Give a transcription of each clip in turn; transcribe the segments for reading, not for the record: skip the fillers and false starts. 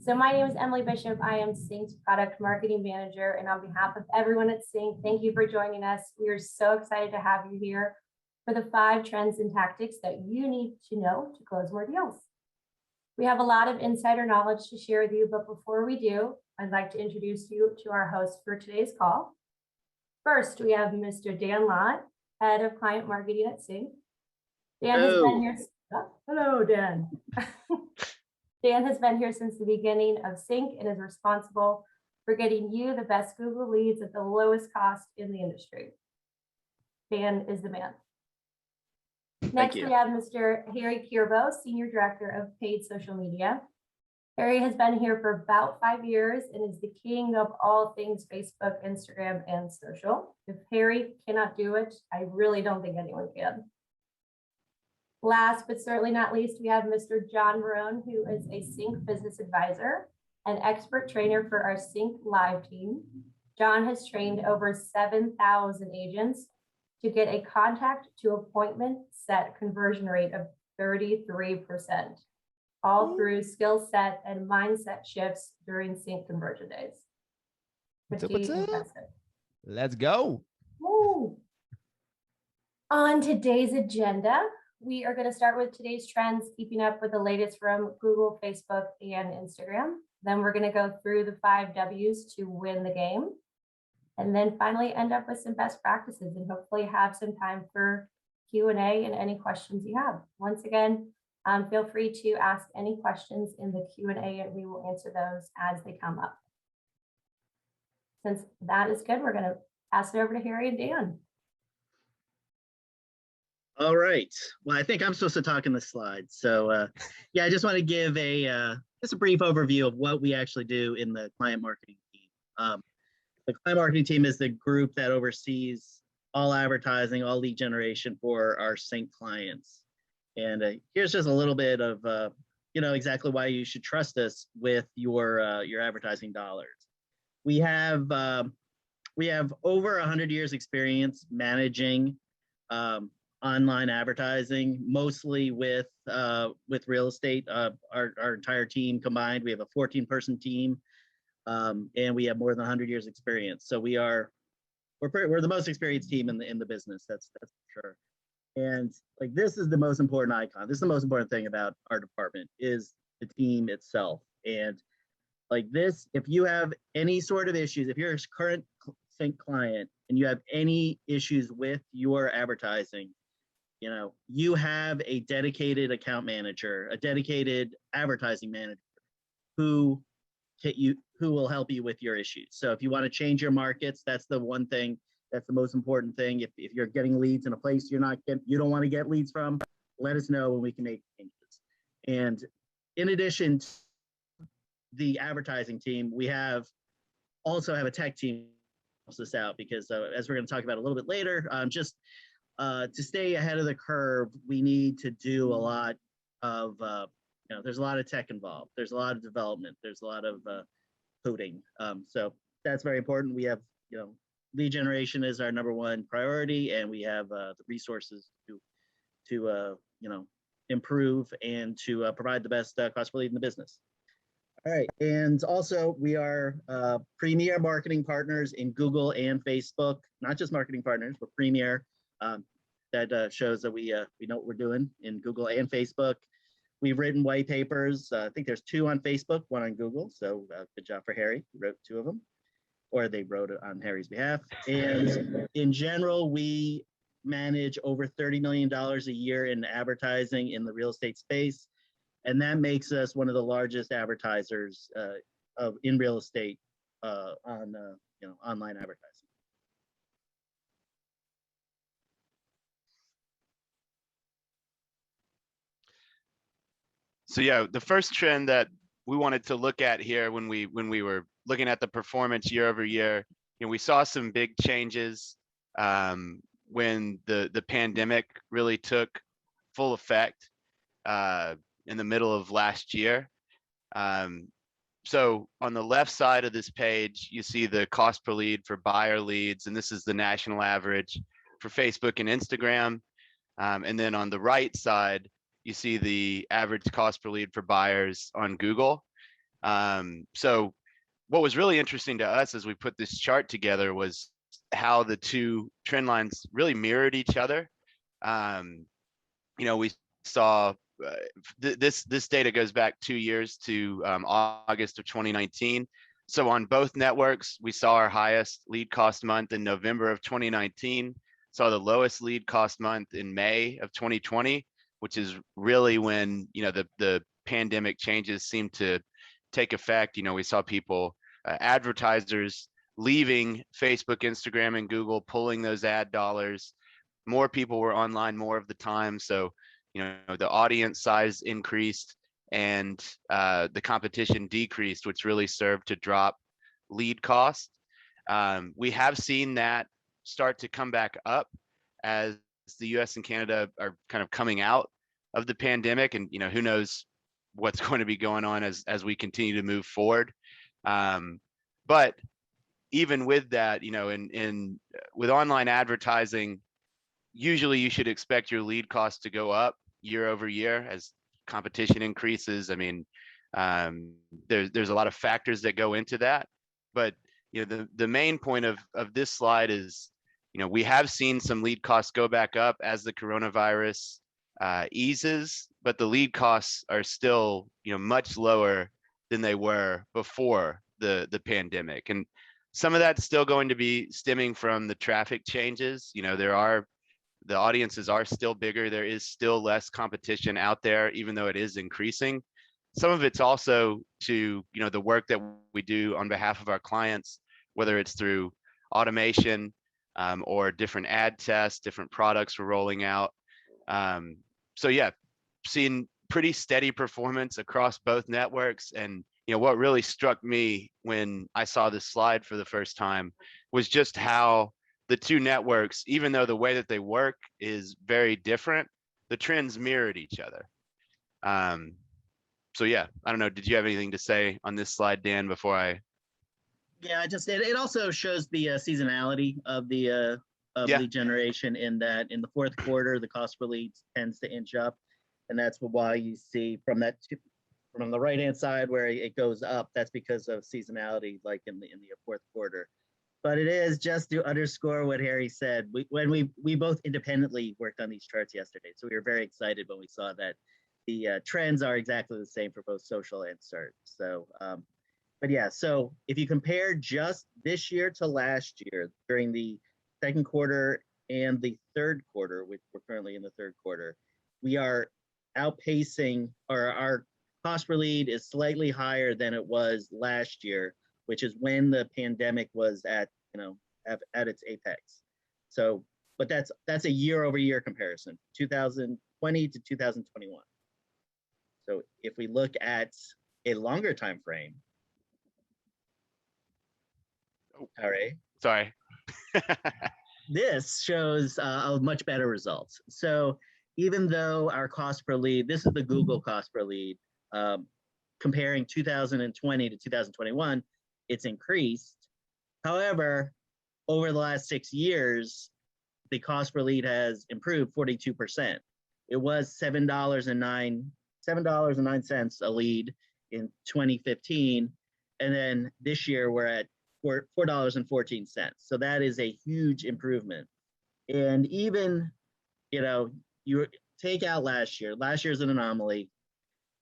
So my name is Emily Bishop. I am CINC's product marketing manager. And on behalf of everyone at CINC, thank you for joining us. We are so excited to have you here for the 5 trends and tactics that you need to know to close more deals. We have a lot of insider knowledge to share with you, but before we do, I'd like to introduce you to our host for today's call. First, we have Mr. Dan Lott, Head of Client Marketing at CINC. Dan has been here. Hello, Dan. Dan has been here since the beginning of CINC and is responsible for getting you the best Google leads at the lowest cost in the industry. Dan is the man. Next, we have Mr. Harry Kierbo, Senior Director of Paid Social Media. Harry has been here for about 5 years and is the king of all things Facebook, Instagram, and social. If Harry cannot do it, I really don't think anyone can. Last but certainly not least, we have Mr. John Marone, who is a CINC business advisor and expert trainer for our CINC Live team. John has trained over 7,000 agents to get a contact to appointment set conversion rate of 33%, all through skill set and mindset shifts during CINC conversion days. Pretty impressive. Let's go. Woo. On today's agenda, we are going to start with today's trends, keeping up with the latest from Google, Facebook, and Instagram. Then we're going to go through the 5 W's to win the game. And then finally end up with some best practices and hopefully have some time for Q&A and any questions you have. Once again, feel free to ask any questions in the Q&A and we will answer those as they come up. Since that is good, we're going to pass it over to Harry and Dan. All right. Well, I think I'm supposed to talk in the slides. So yeah, I just want to give just a brief overview of what we actually do in the client marketing team. The client marketing team is the group that oversees all advertising, all lead generation for our CINC clients. And here's just a little bit of exactly why you should trust us with your advertising dollars. We have over 100 years experience managing online advertising, mostly with real estate. Our entire team combined, we have a 14-person team, and we have more than 100 years experience. So we're the most experienced team in the business. That's for sure. And like, this is the most important icon. This is the most important thing about our department is the team itself. And like this, if you have any sort of issues, if you're a current CINC client and you have any issues with your advertising, you have a dedicated account manager, a dedicated advertising manager who will help you with your issues. So if you want to change your markets, that's the one thing, that's the most important thing. If you're getting leads in a place you don't want to get leads from, let us know and we can make changes. And in addition to the advertising team, we also have a tech team that helps us out because as we're going to talk about a little bit later, to stay ahead of the curve, we need to do a lot of, there's a lot of tech involved. There's a lot of development. There's a lot of coding. So that's very important. We have, lead generation is our #1 priority, and we have the resources to improve and to provide the best cost per lead in the business. All right, and also we are premier marketing partners in Google and Facebook. Not just marketing partners, but premier. That shows that we know what we're doing in Google and Facebook. We've written white papers. I think there's 2 on Facebook, 1 on Google. So good job for Harry, who wrote 2 of them, or they wrote it on Harry's behalf. And in general, we manage over $30 million a year in advertising in the real estate space. And that makes us one of the largest advertisers in real estate on online advertising. So yeah, the first trend that we wanted to look at here when we were looking at the performance year over year, we saw some big changes when the pandemic really took full effect in the middle of last year. So on the left side of this page, you see the cost per lead for buyer leads, and this is the national average for Facebook and Instagram. And then on the right side, you see the average cost per lead for buyers on Google. So what was really interesting to us as we put this chart together was how the two trend lines really mirrored each other. We saw this data goes back 2 years to August of 2019. So on both networks, we saw our highest lead cost month in November of 2019, saw the lowest lead cost month in May of 2020, which is really when the pandemic changes seemed to take effect. We saw people, advertisers leaving Facebook, Instagram, and Google, pulling those ad dollars. More people were online more of the time. So, the audience size increased and the competition decreased, which really served to drop lead cost. We have seen that start to come back up as the US and Canada are kind of coming out of the pandemic, and who knows what's going to be going on as we continue to move forward. But even with that, with online advertising, usually you should expect your lead cost to go up year over year as competition increases. I mean, there's a lot of factors that go into that, but the main point of this slide is, we have seen some lead costs go back up as the coronavirus eases, but the lead costs are still much lower than they were before the pandemic. And some of that's still going to be stemming from the traffic changes. The audiences are still bigger. There is still less competition out there, even though it is increasing. Some of it's also to the work that we do on behalf of our clients, whether it's through automation or different ad tests, different products we're rolling out. So yeah, seeing pretty steady performance across both networks. And what really struck me when I saw this slide for the first time was just how the two networks, even though the way that they work is very different, the trends mirrored each other. So yeah, I don't know. Did you have anything to say on this slide, Dan, before I? Yeah, it also shows the seasonality of the lead generation, in that in the fourth quarter, the cost per lead tends to inch up. And that's why you see from the right-hand side where it goes up, that's because of seasonality, like in the fourth quarter. But it is just to underscore what Harry said. We both independently worked on these charts yesterday, so we were very excited when we saw that the trends are exactly the same for both social and search. So, but yeah, so if you compare just this year to last year, during the second quarter and the third quarter, which we're currently in the third quarter, we are outpacing, or our cost per lead is slightly higher than it was last year, which is when the pandemic was at its apex. So, but that's a year over year comparison, 2020 to 2021. So if we look at a longer time frame, all right. Sorry. This shows a much better results. So even though our cost per lead, this is the Google cost per lead, comparing 2020 to 2021, it's increased. However, over the last 6 years, the cost per lead has improved 42%. It was $7.09 a lead in 2015, and then this year we're at $4.14. So that is a huge improvement. And even you take out last year. Last year's an anomaly,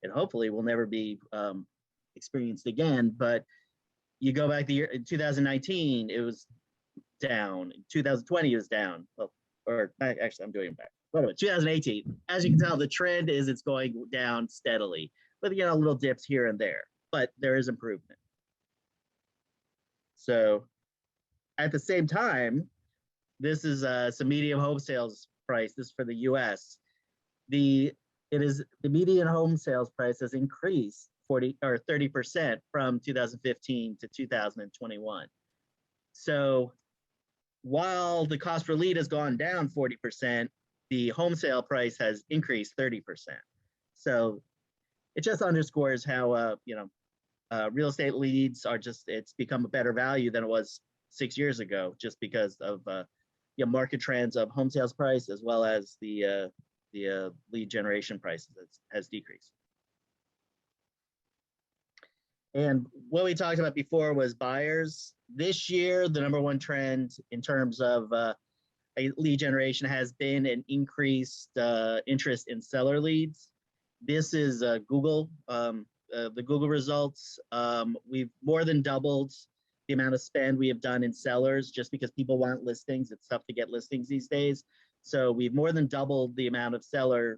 and hopefully will never be experienced again. But you go back the year in 2019, it was down. In 2020, it was down. Well, or actually, I'm doing it back. Wait a minute, 2018. As you can tell, the trend is it's going down steadily, with little dips here and there. But there is improvement. So, at the same time, this is some median home sales price. This is for the U.S. The median home sales price has increased 30% from 2015 to 2021. So while the cost per lead has gone down 40%, the home sale price has increased 30%. So it just underscores how real estate leads are it's become a better value than it was 6 years ago, just because of market trends of home sales price, as well as the lead generation price has decreased. And what we talked about before was buyers. This year, the number one trend in terms of lead generation has been an increased interest in seller leads. This is Google, the Google results. We've more than doubled the amount of spend we have done in sellers just because people want listings. It's tough to get listings these days. So we've more than doubled the amount of the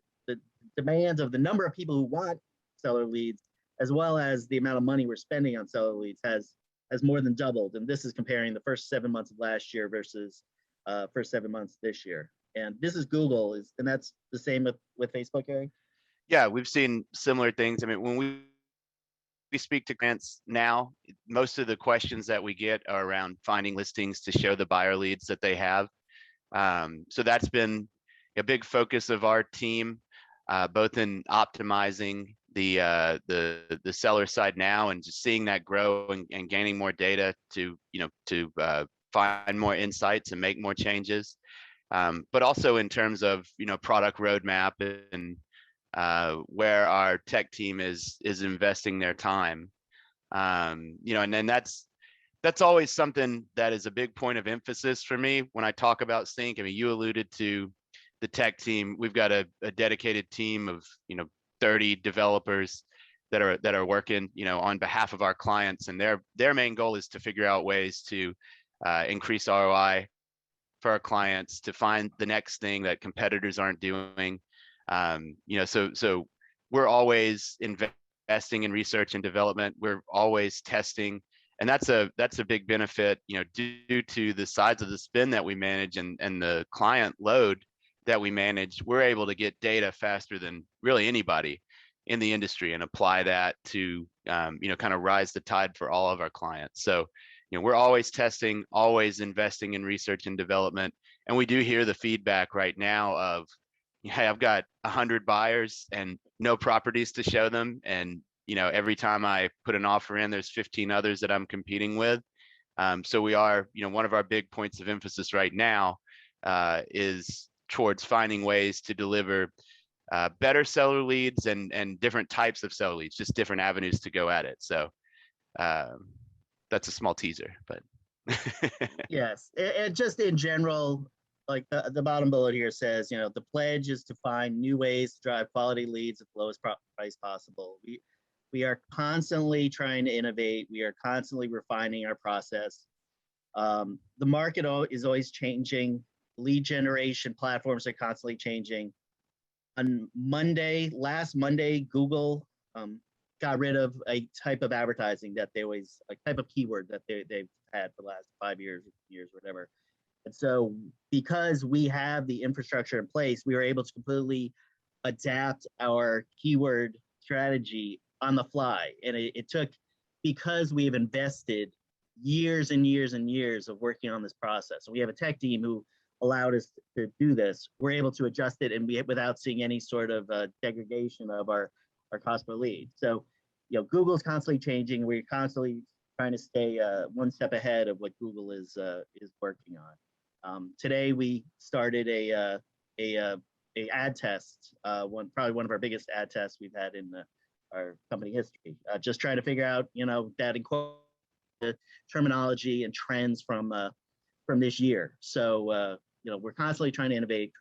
demands of the number of people who want seller leads, as well as the amount of money we're spending on seller leads has more than doubled. And this is comparing the first 7 months of last year versus first 7 months this year. And this is Google, and that's the same with Facebook, Harry? Yeah, we've seen similar things. I mean, when we speak to clients now, most of the questions that we get are around finding listings to show the buyer leads that they have. So that's been a big focus of our team, both in optimizing the seller side now and just seeing that grow and gaining more data to find more insights and make more changes. But also in terms of product roadmap and where our tech team is investing their time. And then that's always something that is a big point of emphasis for me when I talk about CINC. I mean, you alluded to the tech team. We've got a dedicated team of 30 developers that are working on behalf of our clients, and their main goal is to figure out ways to increase ROI for our clients, to find the next thing that competitors aren't doing. So we're always investing in research and development. We're always testing, and that's a big benefit, due to the size of the spend that we manage and the client load that we manage. We're able to get data faster than really anybody in the industry and apply that to kind of rise the tide for all of our clients. So we're always testing, always investing in research and development, and we do hear the feedback right now of, hey, I've got 100 buyers and no properties to show them, and every time I put an offer in, there's 15 others that I'm competing with. So we are, one of our big points of emphasis right now is towards finding ways to deliver better seller leads and different types of seller leads, just different avenues to go at it. So that's a small teaser, but Yes, and just in general, like the bottom bullet here says, the pledge is to find new ways to drive quality leads at the lowest price possible. We are constantly trying to innovate. We are constantly refining our process. The market is always changing. Lead generation platforms are constantly changing. On last Monday, Google got rid of a type of advertising that they always, a type of keyword that they've had for the last 5 years, whatever. And so because we have the infrastructure in place, we were able to completely adapt our keyword strategy on the fly. And it took, because we have invested years and years and years of working on this process. And we have a tech team who allowed us to do this. We're able to adjust it and without seeing any sort of degradation of our cost per lead. So, Google's constantly changing. We're constantly trying to stay one step ahead of what Google is working on. Today we started a ad test, probably one of our biggest ad tests we've had in our company history. Just trying to figure out, that incorporates the terminology and trends from this year. So we're constantly trying to innovate,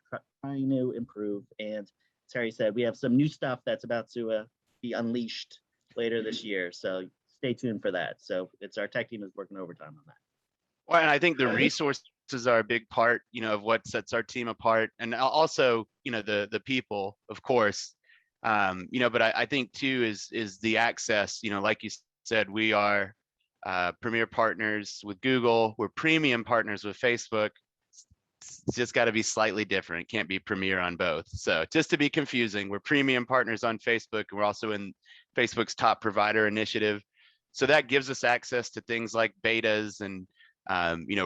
trying to improve. And as Harry said, we have some new stuff that's about to be unleashed later this year. So stay tuned for that. So it's our tech team is working overtime on that. Well, and I think the resources are a big part, of what sets our team apart, and also, the people, of course. But I think too is the access. Like you said, we are premier partners with Google. We're premium partners with Facebook. It's just got to be slightly different. It can't be premier on both. So just to be confusing, we're premium partners on Facebook, and we're also in Facebook's top provider initiative. So that gives us access to things like betas and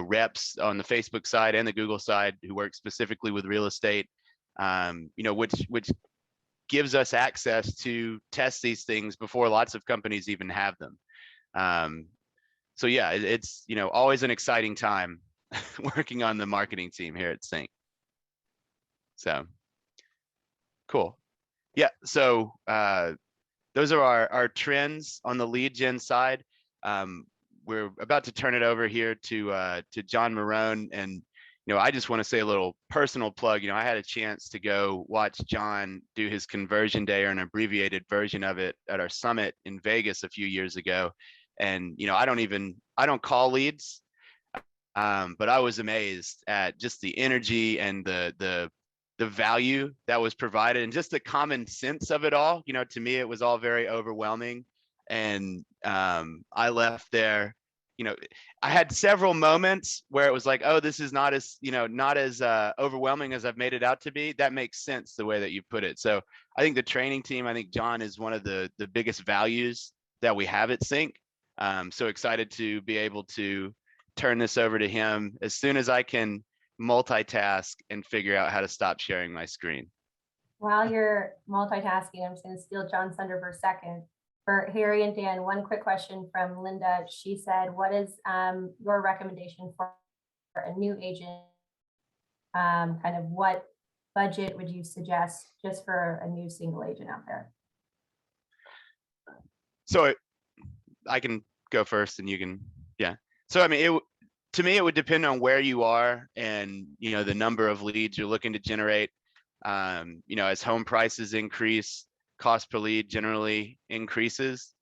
reps on the Facebook side and the Google side who work specifically with real estate, which gives us access to test these things before lots of companies even have them. So yeah, it's always an exciting time working on the marketing team here at CINC. So cool. Yeah. So those are our trends on the lead gen side. We're about to turn it over here to John Marone, and I just want to say a little personal plug. I had a chance to go watch John do his conversion day, or an abbreviated version of it, at our summit in Vegas a few years ago. And I don't call leads, but I was amazed at just the energy and the value that was provided, and just the common sense of it all. To me, it was all very overwhelming. And I left there, I had several moments where it was like, oh, this is not as overwhelming as I've made it out to be. That makes sense the way that you put it. So I think the training team, I think John is one of the biggest values that we have at CINC. So excited to be able to turn this over to him as soon as I can multitask and figure out how to stop sharing my screen. While you're multitasking, I'm just going to steal John's thunder for a second. For Harry and Dan, one quick question from Linda. She said, what is your recommendation for a new agent? Kind of what budget would you suggest just for a new single agent out there? So I can go first and you can, yeah. So, I mean, to me, it would depend on where you are and, the number of leads you're looking to generate. As home prices increase, cost per lead generally increases.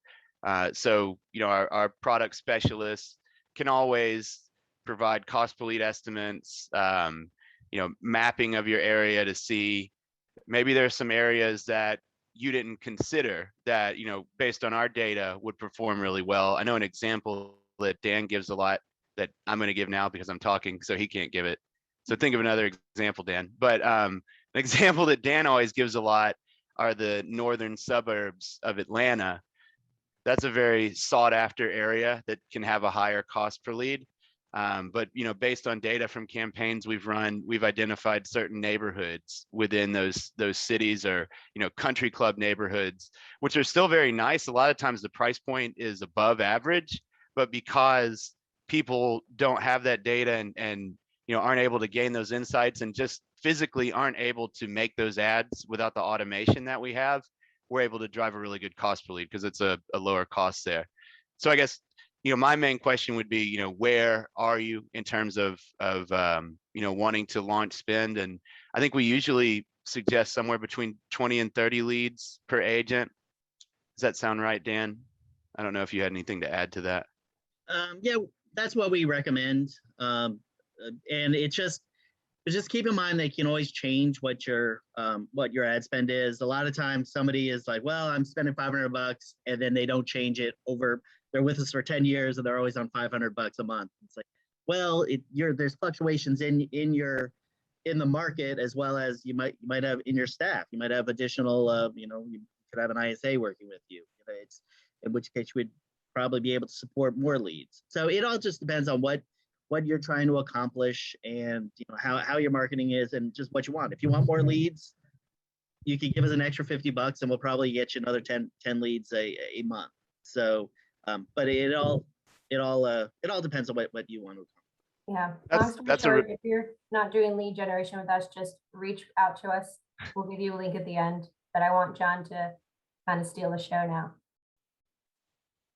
So, our product specialists can always provide cost per lead estimates, mapping of your area to see maybe there's some areas that you didn't consider that, based on our data would perform really well. I know an example that Dan gives a lot that I'm going to give now because I'm talking, so he can't give it. So think of another example, Dan. But an example that Dan always gives a lot are the northern suburbs of Atlanta. That's a very sought after area that can have a higher cost per lead. But based on data from campaigns we've run, we've identified certain neighborhoods within those cities, or country club neighborhoods, which are still very nice. A lot of times the price point is above average, but because people don't have that data and aren't able to gain those insights, and just physically aren't able to make those ads without the automation that we have, we're able to drive a really good cost per lead because it's a lower cost there. So I guess my main question would be, where are you in terms of wanting to launch spend? And I think we usually suggest somewhere between 20 and 30 leads per agent. Does that sound right, Dan? I don't know if you had anything to add to that. Yeah, that's what we recommend. And it's just keep in mind they can always change what your ad spend is. A lot of times somebody is like, well, I'm spending $500, and then they don't change it over. They're with us for 10 years and they're always on $500 a month. It's like, well, there's fluctuations in the market, as well as you might have in your staff. You might have additional, you could have an ISA working with you. It's in which case you would probably be able to support more leads. So it all just depends on what you're trying to accomplish, and how your marketing is, and just what you want. If you want more leads, you can give us an extra $50 and we'll probably get you another 10 leads a month. So but it all depends on what you want to accomplish. Yeah, That's if you're not doing lead generation with us, just reach out to us. We'll give you a link at the end. But I want John to kind of steal the show now.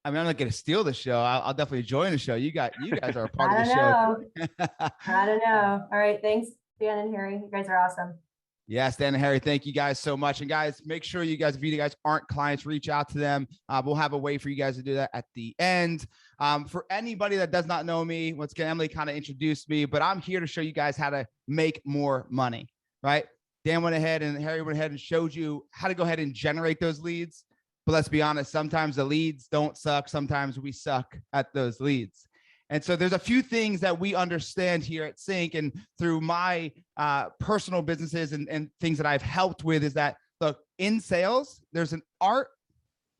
I mean, I'm not going to steal the show. I'll definitely join the show. You guys are a part I of the show. I don't know. All right. Thanks, Dan and Harry. You guys are awesome. Yes, Dan and Harry, thank you guys so much. And guys, make sure you guys, if you guys aren't clients, reach out to them. We'll have a way for you guys to do that at the end. For anybody that does not know me, once again, Emily kind of introduced me, but I'm here to show you guys how to make more money, right? Dan went ahead and Harry went ahead and showed you how to go ahead and generate those leads. But let's be honest, sometimes the leads don't suck. Sometimes we suck at those leads. And so there's a few things that we understand here at CINC, and through my personal businesses and things that I've helped with, is that, look, in sales, there's an art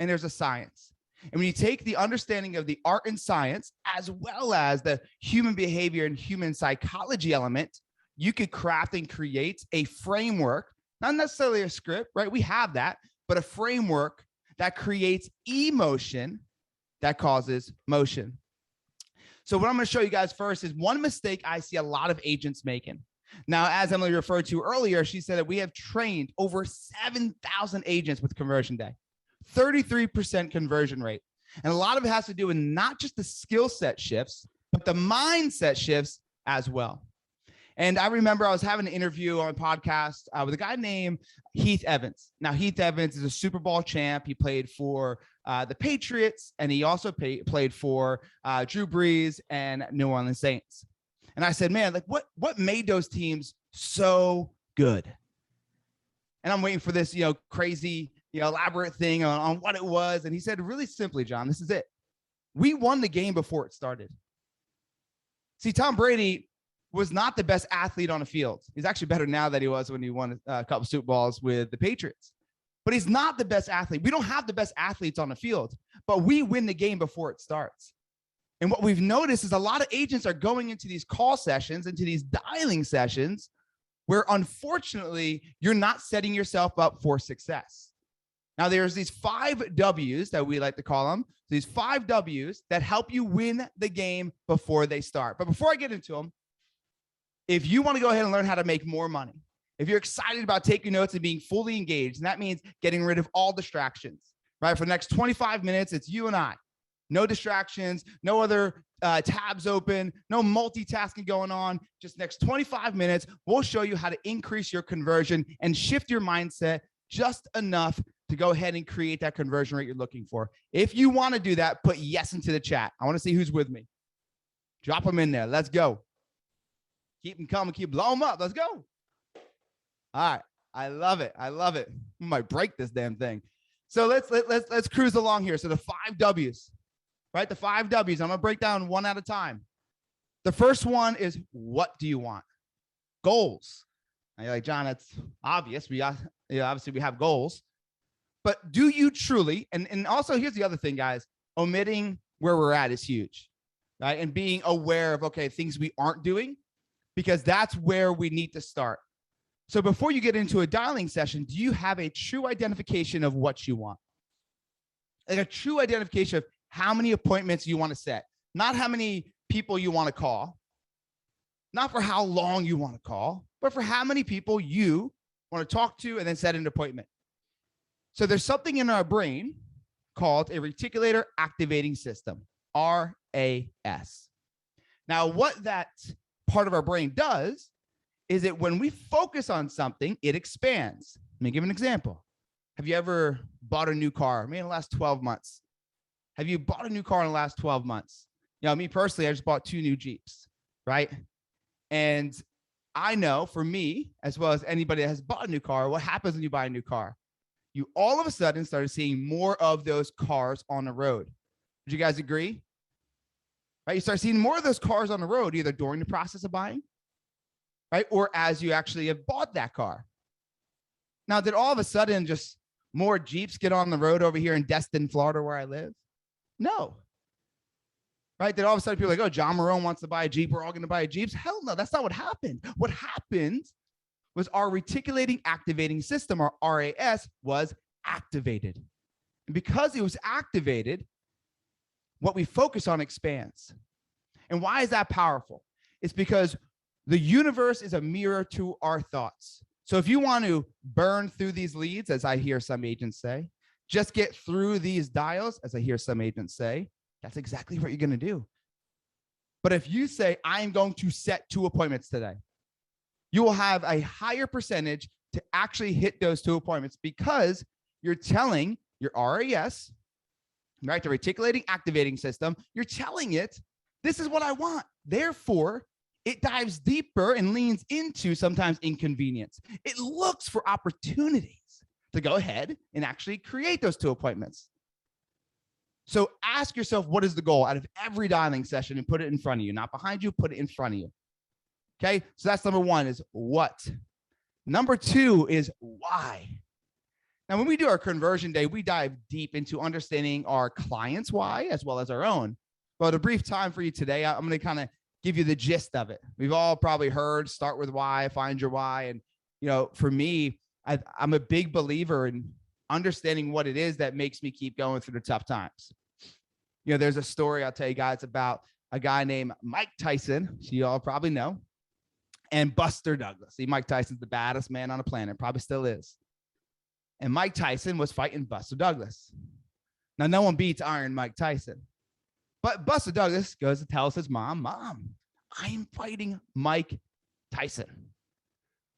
and there's a science. And when you take the understanding of the art and science, as well as the human behavior and human psychology element, you could craft and create a framework, not necessarily a script, right? We have that, but a framework that creates emotion that causes motion. So what I'm going to show you guys first is one mistake I see a lot of agents making. Now, as Emily referred to earlier, she said that we have trained over 7,000 agents with Conversion Day. 33% conversion rate. And a lot of it has to do with not just the skill set shifts, but the mindset shifts as well. And I remember I was having an interview on a podcast with a guy named Heath Evans. Now, Heath Evans is a Super Bowl champ. He played for the Patriots, and he also played for Drew Brees and New Orleans Saints. And I said, man, like what made those teams so good? And I'm waiting for this, crazy, elaborate thing on what it was. And he said, really simply, John, this is it. We won the game before it started. See, Tom Brady was not the best athlete on the field. He's actually better now than he was when he won a couple Super Bowls with the Patriots. But he's not the best athlete. We don't have the best athletes on the field, but we win the game before it starts. And what we've noticed is a lot of agents are going into these call sessions, into these dialing sessions, where unfortunately, you're not setting yourself up for success. Now, there's these 5 W's that we like to call them. These 5 W's that help you win the game before they start. But before I get into them, if you want to go ahead and learn how to make more money, if you're excited about taking notes and being fully engaged, and that means getting rid of all distractions, right? For the next 25 minutes, it's you and I. No distractions, no other tabs open, no multitasking going on. Just next 25 minutes, we'll show you how to increase your conversion and shift your mindset just enough to go ahead and create that conversion rate you're looking for. If you want to do that, put yes into the chat. I want to see who's with me. Drop them in there. Let's go. Keep them coming. Keep blowing them up. Let's go. All right. I love it. I love it. I might break this damn thing. So let's cruise along here. So the 5 W's, right? The 5 W's. I'm going to break down one at a time. The first one is, what do you want? Goals. And you're like, John, that's obvious. Obviously we have goals, but do you truly, and also here's the other thing, guys, omitting where we're at is huge, right? And being aware of, okay, things we aren't doing, because that's where we need to start. So before you get into a dialing session, do you have a true identification of what you want? Like a true identification of how many appointments you want to set, not how many people you want to call, not for how long you want to call, but for how many people you want to talk to and then set an appointment. So there's something in our brain called a reticular activating system, RAS. Now, what that part of our brain does is that when we focus on something, it expands. Let me give an example. Have you ever bought a new car? Maybe in the last 12 months. Have you bought a new car in the last 12 months? Me personally, I just bought 2 new Jeeps, right? And I know for me, as well as anybody that has bought a new car, what happens when you buy a new car? You all of a sudden started seeing more of those cars on the road. Would you guys agree? Right? You start seeing more of those cars on the road, either during the process of buying, right? Or as you actually have bought that car. Now, did all of a sudden just more Jeeps get on the road over here in Destin, Florida, where I live? No. Right? Did all of a sudden people are like, oh, John Marone wants to buy a Jeep. We're all going to buy a Jeeps. Hell no, that's not what happened. What happened was our reticulating activating system, our RAS, was activated. And because it was activated, what we focus on expands. And why is that powerful? It's because the universe is a mirror to our thoughts. So if you want to burn through these leads, as I hear some agents say, just get through these dials, as I hear some agents say, that's exactly what you're going to do. But if you say, I'm going to set 2 appointments today, you will have a higher percentage to actually hit those 2 appointments because you're telling your RAS, right, the reticulating activating system, you're telling it, this is what I want. Therefore, it dives deeper and leans into sometimes inconvenience. It looks for opportunities to go ahead and actually create those 2 appointments. So ask yourself, what is the goal out of every dialing session, and put it in front of you, not behind you, put it in front of you. Okay, so that's number 1 is what. Number 2 is why. Now, when we do our conversion day, we dive deep into understanding our clients' why as well as our own. But a brief time for you today, I'm going to kind of give you the gist of it. We've all probably heard, start with why, find your why. And, for me, I'm a big believer in understanding what it is that makes me keep going through the tough times. There's a story I'll tell you guys about a guy named Mike Tyson, so you all probably know, and Buster Douglas. See, Mike Tyson's the baddest man on the planet, probably still is. and Mike Tyson was fighting Buster Douglas. Now, no one beats Iron Mike Tyson, but Buster Douglas goes to tell his mom, I am fighting Mike Tyson.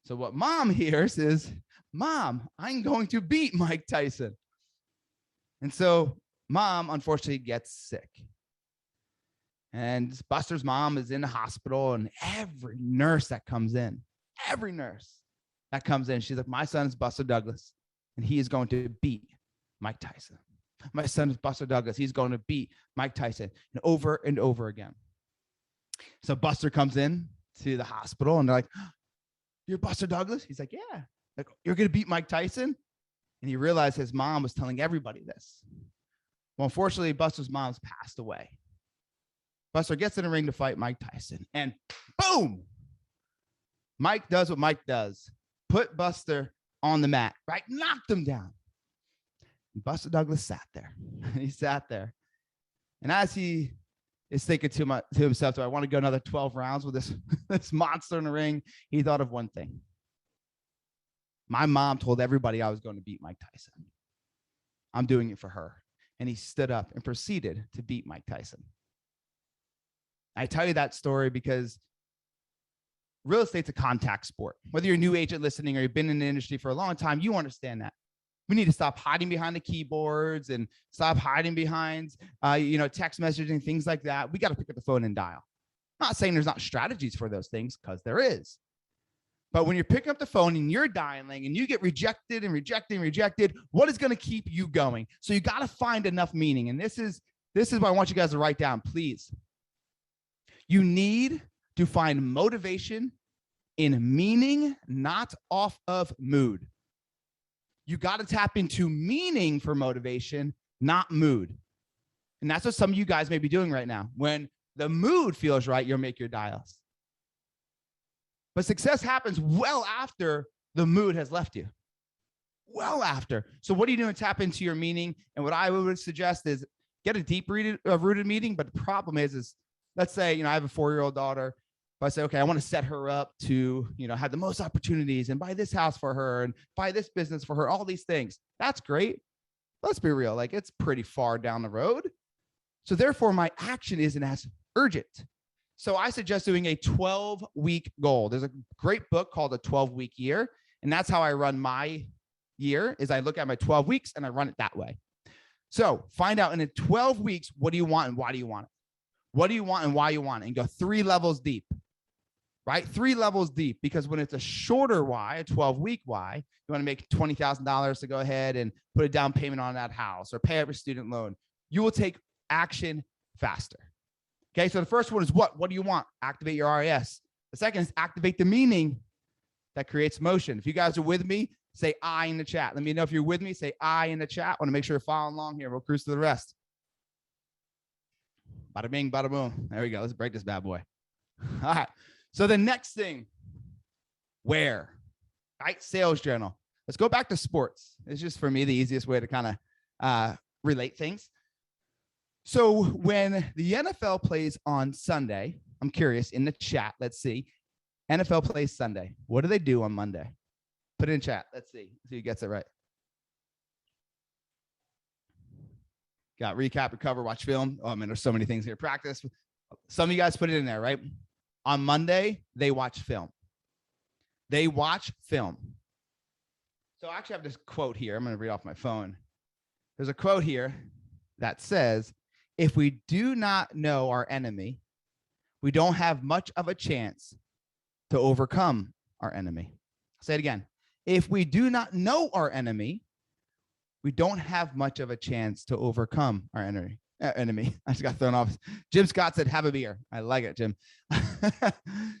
So what mom hears is, Mom, I'm going to beat Mike Tyson. And so mom, unfortunately, gets sick. And Buster's mom is in the hospital, and every nurse that comes in, she's like, my son is Buster Douglas, and he is going to beat Mike Tyson. My son is Buster Douglas. He's going to beat Mike Tyson, and over again. So Buster comes in to the hospital, and they're like, you're Buster Douglas? He's like, yeah. Like, you're going to beat Mike Tyson? And he realized his mom was telling everybody this. Well, unfortunately, Buster's mom's passed away. Buster gets in the ring to fight Mike Tyson, and boom! Mike does what Mike does. Put Buster on the mat, right? Knocked him down. And Buster Douglas sat there. He sat there. And as he is thinking to himself, do I want to go another 12 rounds with this monster in the ring? He thought of one thing. My mom told everybody I was going to beat Mike Tyson. I'm doing it for her. And he stood up and proceeded to beat Mike Tyson. I tell you that story because real estate's a contact sport. Whether you're a new agent listening or you've been in the industry for a long time, you understand that. We need to stop hiding behind the keyboards and stop hiding behind, text messaging, things like that. We got to pick up the phone and dial. I'm not saying there's not strategies for those things, because there is. But when you're picking up the phone and you're dialing and you get rejected and rejected, what is going to keep you going? So you got to find enough meaning. And this is what I want you guys to write down, please. You need to find motivation in meaning, not off of mood. You got to tap into meaning for motivation, not mood. And that's what some of you guys may be doing right now. When the mood feels right, you'll make your dials. But success happens well after the mood has left you. Well after. So what are you doing to tap into your meaning? And what I would suggest is get a deep rooted meaning. But the problem is let's say, I have a 4-year-old daughter. But I say, okay, I want to set her up to, have the most opportunities and buy this house for her and buy this business for her, all these things. That's great. Let's be real. Like, it's pretty far down the road. So therefore, my action isn't as urgent. So I suggest doing a 12-week goal. There's a great book called The 12-Week Year. And that's how I run my year, is I look at my 12 weeks and I run it that way. So find out in the 12 weeks, what do you want and why do you want it? What do you want and why you want it? And go 3 levels deep. Right? 3 levels deep, because when it's a shorter why, a 12-week why, you want to make $20,000 to go ahead and put a down payment on that house or pay up your student loan. You will take action faster. Okay. So the first one is what? What do you want? Activate your RAS. The second is activate the meaning that creates motion. If you guys are with me, say I in the chat. Let me know if you're with me. Say I in the chat. I want to make sure you're following along here. We'll cruise to the rest. Bada bing, bada boom. There we go. Let's break this bad boy. All right. So the next thing, where, right? Sales journal. Let's go back to sports. It's just, for me, the easiest way to kind of relate things. So when the NFL plays on Sunday, I'm curious, in the chat, let's see. NFL plays Sunday. What do they do on Monday? Put it in chat. Let's see who gets it right. Got recap, recover, watch film. Oh, man, there's so many things here. Practice. Some of you guys put it in there, right? On Monday, they watch film. They watch film. So I actually have this quote here. I'm going to read off my phone. There's a quote here that says, if we do not know our enemy, we don't have much of a chance to overcome our enemy. I'll say it again. If we do not know our enemy, we don't have much of a chance to overcome our enemy. I just got thrown off. Jim Scott said, have a beer. I like it, Jim.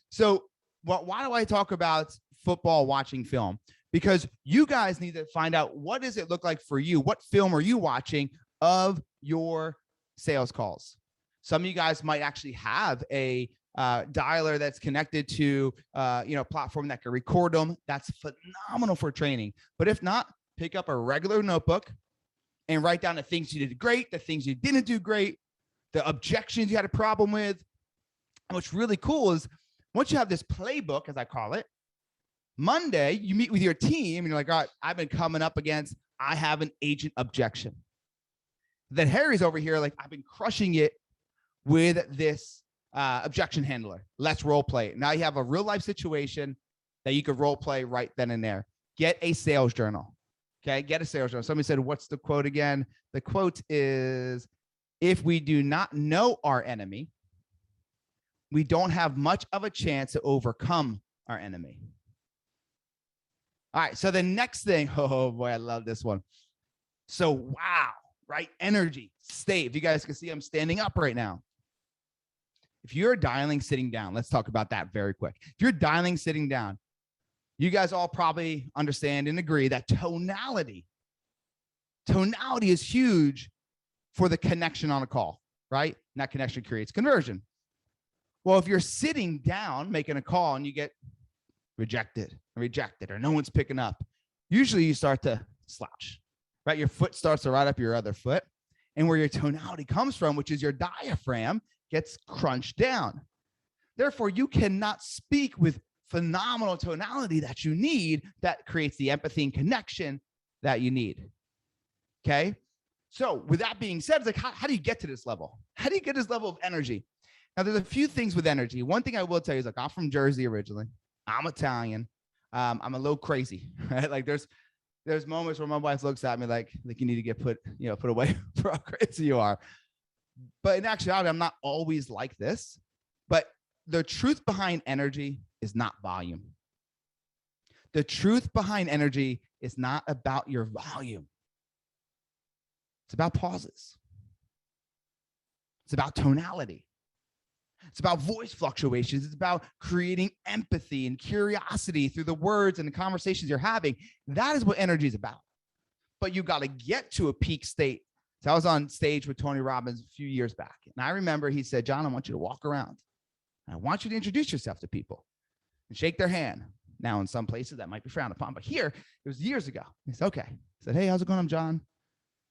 So why do I talk about football watching film? Because you guys need to find out, what does it look like for you? What film are you watching of your sales calls? Some of you guys might actually have a dialer that's connected to a platform that can record them. That's phenomenal for training. But if not, pick up a regular notebook and write down the things you did great, the things you didn't do great, the objections you had a problem with. And what's really cool is, once you have this playbook, as I call it, Monday, you meet with your team and you're like, all right, I've been coming up against, I have an agent objection. Then Harry's over here, like, I've been crushing it with this objection handler. Let's role play. Now you have a real life situation that you could role play right then and there. Get a sales journal. Okay, get a sales journal. Somebody said, what's the quote again? The quote is, if we do not know our enemy, we don't have much of a chance to overcome our enemy. All right, so the next thing, oh boy, I love this one. So wow, right? Energy, state. If you guys can see, I'm standing up right now. If you're dialing sitting down, let's talk about that very quick. If you're dialing sitting down, you guys all probably understand and agree that tonality is huge for the connection on a call, right? And that connection creates conversion. Well, if you're sitting down making a call and you get rejected, or no one's picking up, usually you start to slouch, right? Your foot starts to ride up your other foot. And where your tonality comes from, which is your diaphragm, gets crunched down. Therefore, you cannot speak with phenomenal tonality that you need that creates the empathy and connection that you need. Okay. So with that being said, it's like, how do you get to this level? How do you get this level of energy? Now, there's a few things with energy. One thing I will tell you is, like, I'm from Jersey originally. I'm Italian. I'm a little crazy, right? Like there's moments where my wife looks at me like you need to get put away for how crazy you are. But in actuality, I'm not always like this. But the truth behind energy is not volume. The truth behind energy is not about your volume. It's about pauses. It's about tonality. It's about voice fluctuations. It's about creating empathy and curiosity through the words and the conversations you're having. That is what energy is about. But you got to get to a peak state. So I was on stage with Tony Robbins a few years back. And I remember he said, John, I want you to walk around. I want you to introduce yourself to people and shake their hand. Now, in some places that might be frowned upon, but here, it was years ago. He said, okay. He said, hey, how's it going? I'm John.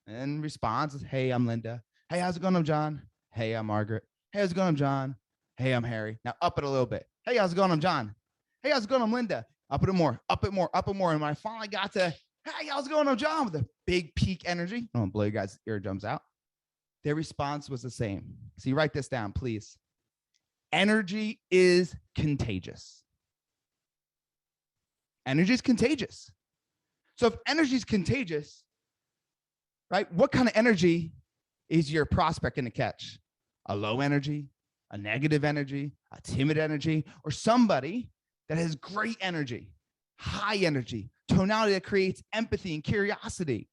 And response is, hey, I'm Linda. Hey, how's it going? I'm John. Hey, I'm Margaret. Hey, how's it going? I'm John. Hey, I'm Harry. Now up it a little bit. Hey, how's it going? I'm John. Hey, how's it going? I'm Linda. Up it more, up it more, up it more. And when I finally got to, hey, how's it going? I'm John, with a big peak energy. I don't blow you guys' eardrums out. Their response was the same. So you write this down, please. Energy is contagious. Energy is contagious. So if energy is contagious, right, what kind of energy is your prospect going to catch? A low energy, a negative energy, a timid energy, or somebody that has great energy, high energy, tonality that creates empathy and curiosity.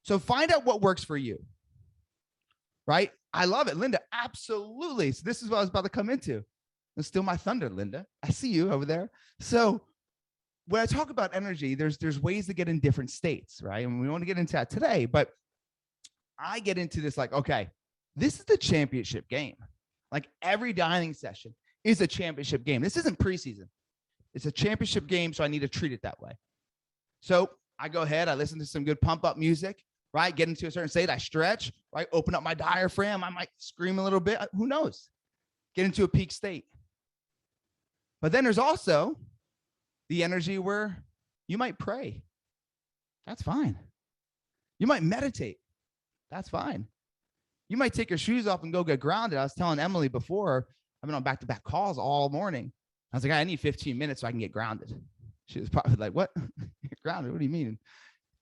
So find out what works for you, right? I love it, Linda. Absolutely. So this is what I was about to come into. It's still my thunder, Linda. I see you over there. So when I talk about energy, there's ways to get in different states, right? And we want to get into that today, but I get into this like, okay, this is the championship game. Like every dining session is a championship game. This isn't preseason. It's a championship game, so I need to treat it that way. So I go ahead, I listen to some good pump up music, right? Get into a certain state, I stretch, right? Open up my diaphragm. I might scream a little bit. Who knows? Get into a peak state. But then there's also the energy where you might pray. That's fine. You might meditate. That's fine. You might take your shoes off and go get grounded. I was telling Emily before, I've been on back-to-back calls all morning. I was like, I need 15 minutes so I can get grounded. She was probably like, what? Grounded? What do you mean?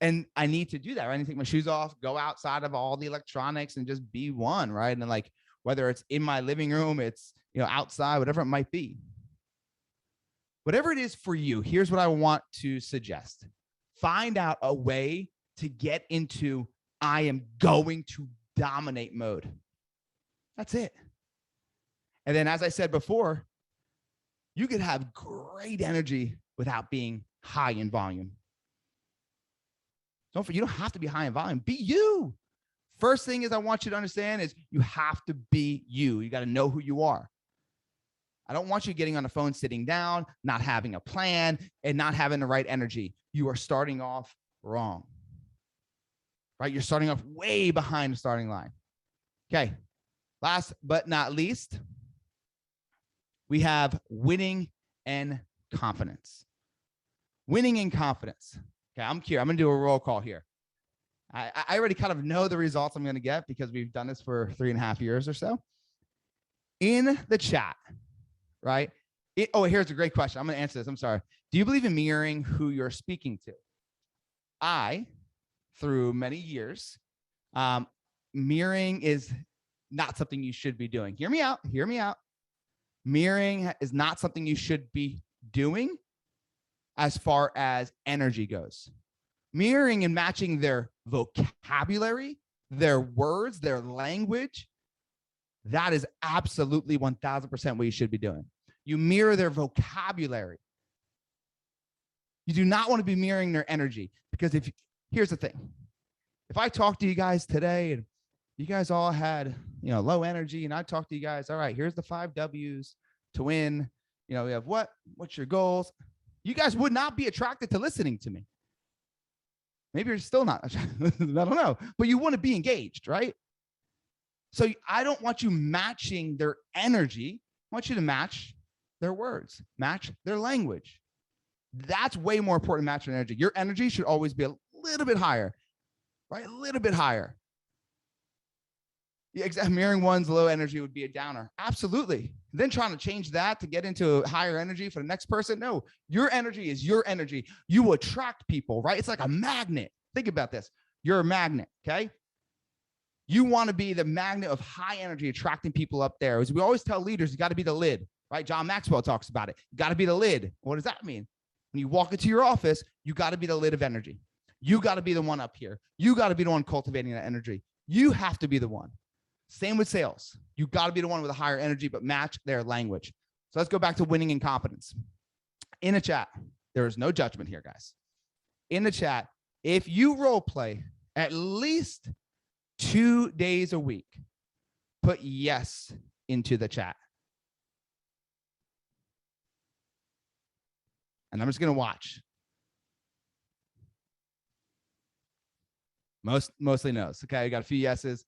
And I need to do that, right? I need to take my shoes off, go outside of all the electronics and just be one, right? And then like, whether it's in my living room, it's, outside, whatever it might be. Whatever it is for you, here's what I want to suggest. Find out a way to get into I am going to dominate mode. That's it. And then, as I said before, you could have great energy without being high in volume. You don't have to be high in volume. Be you. First thing is I want you to understand is you have to be you. You got to know who you are. I don't want you getting on the phone, sitting down, not having a plan, and not having the right energy. You are starting off wrong. Right? You're starting off way behind the starting line. Okay. Last but not least, we have winning and confidence. Winning in confidence. Okay, I'm curious. I'm going to do a roll call here. I already kind of know the results I'm going to get because we've done this for 3.5 years or so. In the chat, right? Here's a great question. I'm going to answer this. I'm sorry. Do you believe in mirroring who you're speaking to? Through many years, mirroring is not something you should be doing. Hear me out. Hear me out. Mirroring is not something you should be doing as far as energy goes. Mirroring and matching their vocabulary, their words, their language, that is absolutely 1000% what you should be doing. You mirror their vocabulary. You do not want to be mirroring their energy, because here's the thing. If I talk to you guys today and you guys all had, low energy, and I talk to you guys, all right, here's the 5 W's to win. We have what's your goals? You guys would not be attracted to listening to me. Maybe you're still not, I don't know, but you want to be engaged, right? So I don't want you matching their energy. I want you to match their words, match their language. That's way more important than matching energy. Your energy should always be a little bit higher, right? A little bit higher. Yeah, exactly. Mirroring one's low energy would be a downer. Absolutely. Then trying to change that to get into higher energy for the next person. No, your energy is your energy. You attract people, right? It's like a magnet. Think about this. You're a magnet, okay? You want to be the magnet of high energy, attracting people up there. As we always tell leaders, you got to be the lid, right? John Maxwell talks about it. You got to be the lid. What does that mean? When you walk into your office, you got to be the lid of energy. You got to be the one up here. You got to be the one cultivating that energy. You have to be the one. Same with sales. You got to be the one with a higher energy, but match their language. So let's go back to winning in confidence. In the chat, there is no judgment here, guys. In the chat, if you role play at least 2 days a week, put yes into the chat. And I'm just going to watch. Mostly no's. Okay, I got a few yeses.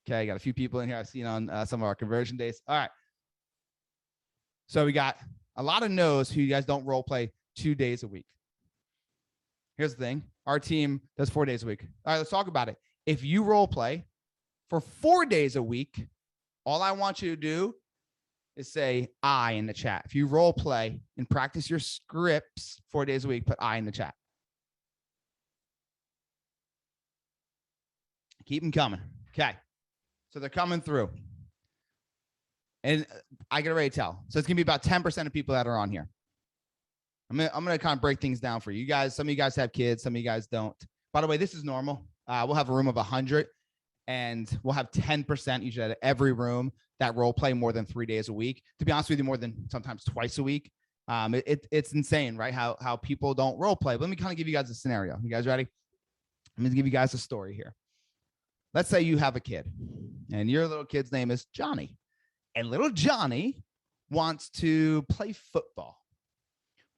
Okay, I got a few people in here I've seen on some of our conversion days. All right. So we got a lot of no's who you guys don't role play 2 days a week. Here's the thing. Our team does 4 days a week. All right, let's talk about it. If you role play for 4 days a week, all I want you to do is say I in the chat. If you role play and practice your scripts 4 days a week, put I in the chat. Keep them coming. Okay. So they're coming through. And I get ready to tell. So it's going to be about 10% of people that are on here. I'm gonna kind of break things down for you guys. Some of you guys have kids. Some of you guys don't. By the way, this is normal. We'll have a room of 100, and we'll have 10% usually at every room that role play more than 3 days a week. To be honest with you, more than sometimes twice a week. It's insane, right? How people don't role play. But let me kind of give you guys a scenario. You guys ready? I'm gonna give you guys a story here. Let's say you have a kid, and your little kid's name is Johnny, and little Johnny wants to play football.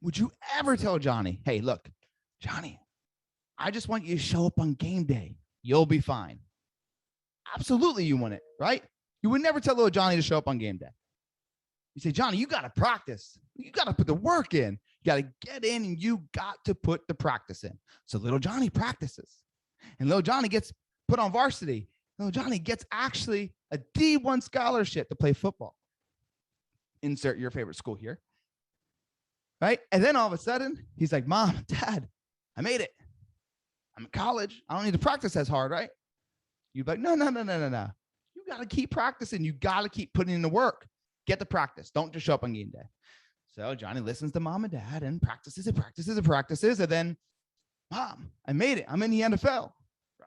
Would you ever tell Johnny, hey, look, Johnny, I just want you to show up on game day. You'll be fine. Absolutely, you wouldn't, right? You would never tell little Johnny to show up on game day. You say, Johnny, you got to practice. You got to put the work in. You got to get in, and you got to put the practice in. So little Johnny practices, and little Johnny gets put on varsity. Little Johnny gets actually a D1 scholarship to play football. Insert your favorite school here. Right? And then all of a sudden, he's like, Mom, Dad, I made it. I'm in college. I don't need to practice as hard, right? You'd be like, no. You got to keep practicing. You got to keep putting in the work. Get the practice. Don't just show up on game day. So Johnny listens to Mom and Dad and practices. And then, Mom, I made it. I'm in the NFL.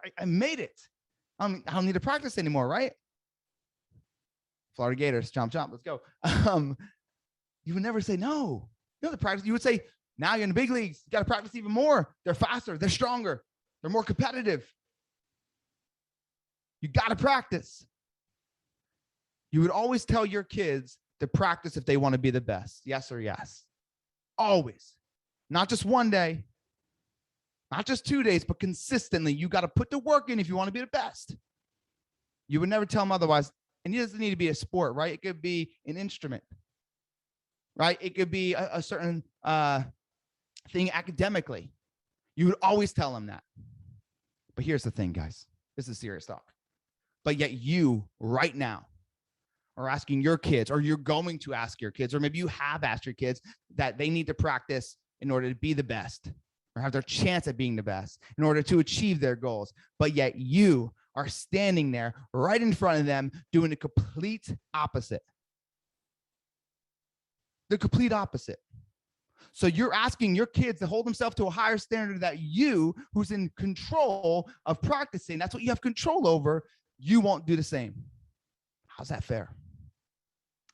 Right? I made it. I don't need to practice anymore, right? Florida Gators, chomp, chomp. Let's go. You would never say no. The practice. You would say, now you're in the big leagues. You got to practice even more. They're faster. They're stronger. They're more competitive. You got to practice. You would always tell your kids to practice if they want to be the best. Yes or yes. Always. Not just one day. Not just 2 days, but consistently. You got to put the work in if you want to be the best. You would never tell them otherwise. And it doesn't need to be a sport, right? It could be an instrument. right? It could be a certain thing academically. You would always tell them that. But here's the thing, guys. This is serious talk. But yet you right now are asking your kids, or you're going to ask your kids, or maybe you have asked your kids that they need to practice in order to be the best, or have their chance at being the best in order to achieve their goals. But yet you are standing there right in front of them doing the complete opposite. The complete opposite. So you're asking your kids to hold themselves to a higher standard that you, who's in control of practicing, that's what you have control over, you won't do the same. How's that fair?